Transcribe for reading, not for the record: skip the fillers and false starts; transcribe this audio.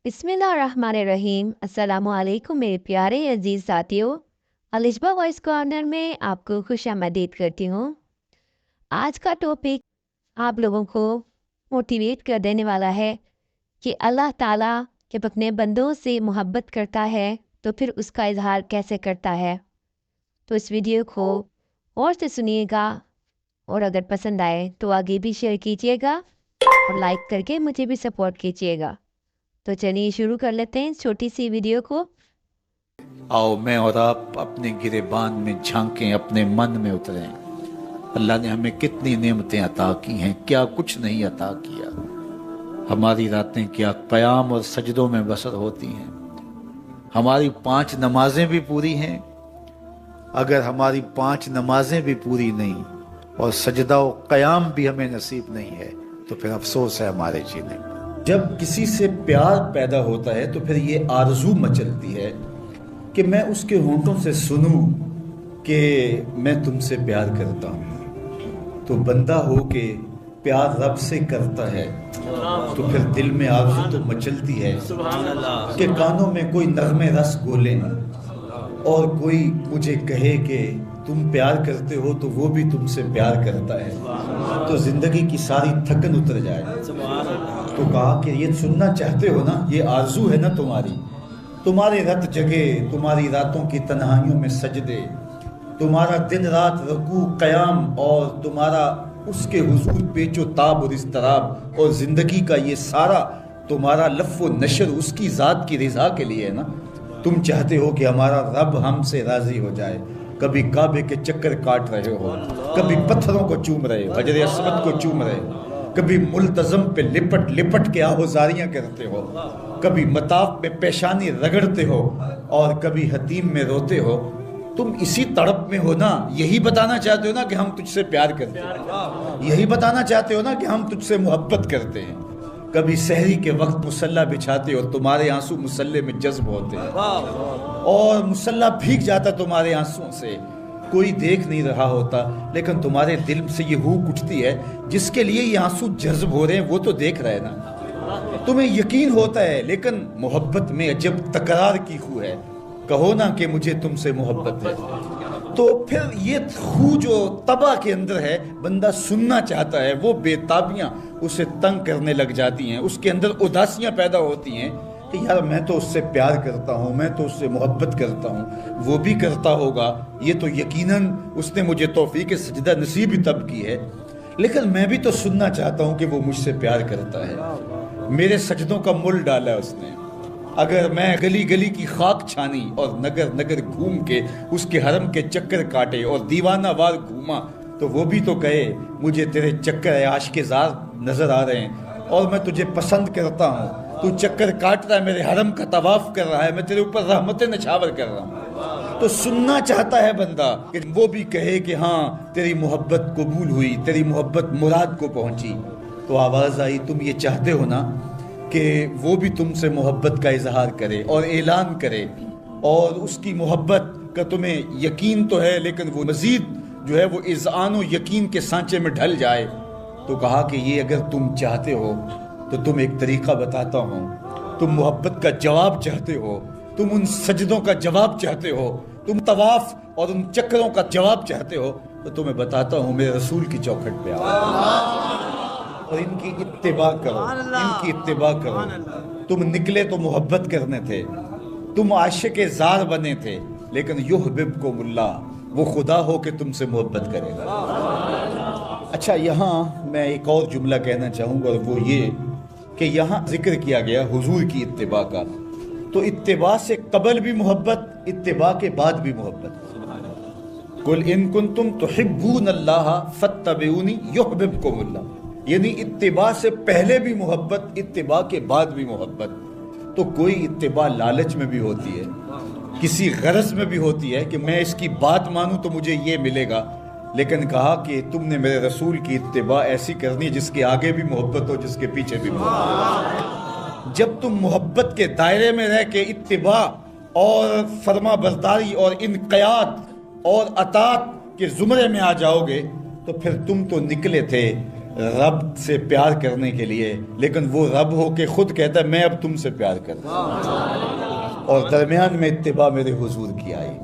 बिस्मिल्लाहिर्रहमानिर्रहीम। अस्सलामु अलैकुम मेरे प्यारे अजीज़ साथियों। अलिशबा वॉइस कॉर्नर में आपको खुश आमदीद करती हूँ। आज का टॉपिक आप लोगों को मोटिवेट कर देने वाला है कि अल्लाह ताला जब अपने बंदों से मोहब्बत करता है तो फिर उसका इजहार कैसे करता है। तो इस वीडियो को और से सुनिएगा और अगर पसंद आए तो आगे भी शेयर कीजिएगा और लाइक करके मुझे भी सपोर्ट कीजिएगा। तो चलिए शुरू कर लेते हैं इस छोटी सी वीडियो को। आओ मैं और आप अपने गिरेबान में झांकें, अपने मन में उतरें। अल्लाह ने हमें कितनी नेमतें अता की हैं, क्या कुछ नहीं अता किया। हमारी रातें क्या क़याम और सजदों में बसर होती हैं। हमारी 5 नमाजें भी पूरी हैं। अगर हमारी 5 नमाजें भी पूरी नहीं और सजदा और क़याम भी हमें नसीब नहीं है तो फिर अफसोस है हमारे जीने पर। जब किसी से प्यार पैदा होता है तो फिर ये आरज़ू मचलती है कि मैं उसके होंठों से सुनूं कि मैं तुमसे प्यार करता हूँ। तो बंदा हो के प्यार रब से करता है तो फिर दिल में आरज़ू तो मचलती है कि कानों में कोई नग़मे रस बोले और कोई मुझे कहे कि तुम प्यार करते हो तो वो भी तुमसे प्यार करता है, तो ज़िंदगी की सारी थकन उतर जाए। तो कहा कि ये सुनना चाहते हो ना, ये आरज़ू है ना तुम्हारे रत जगे, तुम्हारी रातों की तन्हाइयों में सजदे, तुम्हारा दिन रात रुकू क़याम और तुम्हारा उसके हुजूर पेचो ताब और इस्तराब और ज़िंदगी का ये सारा तुम्हारा लफ़्फ़ो नशर उसकी ज़ात की रिज़ा के लिए है ना। तुम चाहते हो कि हमारा रब हमसे राज़ी हो जाए। कभी काबे के चक्कर काट रहे हो, कभी पत्थरों को चूम रहे हो, हजर अस्वद को चूम रहे हो, कभी मुल्तज़म पे लिपट लिपट के आहोजारियाँ करते हो, कभी मताफ में पेशानी रगड़ते हो और कभी हतीम में रोते हो। तुम इसी तड़प में हो ना। यही बताना चाहते हो ना कि हम तुझसे प्यार करते हैं, यही बताना चाहते हो ना कि हम तुझसे मोहब्बत करते हैं। कभी सहरी के वक्त मुसल्ला बिछाते हो, तुम्हारे आंसू मुसल्ले में जज्ब होते हैं और मुसल्ला भीग जाता तुम्हारे आंसुओं से। कोई देख नहीं रहा होता लेकिन तुम्हारे दिल से ये हूक उठती है, जिसके लिए ये आंसू जज्ब हो रहे हैं वो तो देख रहे हैं ना। तुम्हें यकीन होता है लेकिन मोहब्बत में अजब तकरार की खू है। कहो ना कि मुझे तुमसे मोहब्बत है, तो फिर ये खू जो तबा के अंदर है, बंदा सुनना चाहता है, वो बेताबियां उसे तंग करने लग जाती हैं। उसके अंदर उदासियां पैदा होती हैं कि यार मैं तो उससे प्यार करता हूँ, मैं तो उससे मोहब्बत करता हूँ, वो भी करता होगा, ये तो यकीनन उसने मुझे तौफीक सजदा नसीब ही तब की है, लेकिन मैं भी तो सुनना चाहता हूँ कि वो मुझसे प्यार करता है। मेरे सजदों का मुल डाला है उसने। अगर मैं गली गली की खाक छानी और नगर नगर घूम के उसके हरम के चक्कर काटे और दीवाना वार घूमा तो वो भी तो कहे मुझे तेरे चक्कर आशिक़-ए-ज़ार नजर आ रहे हैं और मैं तुझे पसंद करता हूँ। तू चक्कर काट रहा है, मेरे हरम का तवाफ कर रहा है, मैं तेरे ऊपर रहमतें नछावर कर रहा हूँ। तो सुनना चाहता है बंदा कि वो भी कहे कि हाँ तेरी मोहब्बत कबूल हुई, तेरी मोहब्बत मुराद को पहुँची। तो आवाज़ आई, तुम ये चाहते हो ना कि वो भी तुमसे मोहब्बत का इजहार करे और ऐलान करे और उसकी मोहब्बत का तुम्हें यकीन तो है लेकिन वो मज़ीद जो है वो इज़आन व यकीन के सांचे में ढल जाए। तो कहा कि ये अगर तुम चाहते हो तो तुम एक तरीका बताता हूँ। तुम मोहब्बत का जवाब चाहते हो, तुम उन सजदों का जवाब चाहते हो, तुम तवाफ और उन चक्करों का जवाब चाहते हो, तो तुम्हें बताता हूँ मेरे रसूल की चौखट पे आओ और इनकी इत्तिबा करो, इनकी इत्तिबा करो। तुम निकले तो मोहब्बत करने थे, तुम आशिक़-ए-ज़ार बने थे, लेकिन युहबिबकुमुल्लाह, वो खुदा हो के तुमसे मोहब्बत करेगा। अच्छा, यहाँ मैं एक और जुमला कहना चाहूँगा और वो ये कि यहाँ जिक्र किया गया हुजूर की इत्तिबा का, तो इत्तिबा से कबल भी मोहब्बत, इत्तिबा के बाद भी मोहब्बत। कुल इन कुंतुम तुहिब्बूनल्लाह फत्तबिऊनी युहबिबकुमुल्लाह, यानी इत्तिबा से पहले भी मोहब्बत, इत्तिबा के बाद भी मोहब्बत। तो कोई इत्तिबा लालच में भी होती है, किसी गरज में भी होती है कि मैं इसकी बात मानूं तो मुझे ये मिलेगा, लेकिन कहा कि तुमने मेरे रसूल की इत्तिबा ऐसी करनी है जिसके आगे भी मोहब्बत हो, जिसके पीछे भी मोहब्बत। जब तुम मोहब्बत के दायरे में रह के इत्तिबा और फरमा बरदारी और इनक़ियाद और अतात के ज़ुमरे में आ जाओगे तो फिर तुम तो निकले थे رب سے پیار کرنے کے لیے، لیکن وہ رب ہو کے خود کہتا ہے میں اب تم سے پیار کرتا ہوں، اور درمیان میں اتباع میرے حضور کی آئی۔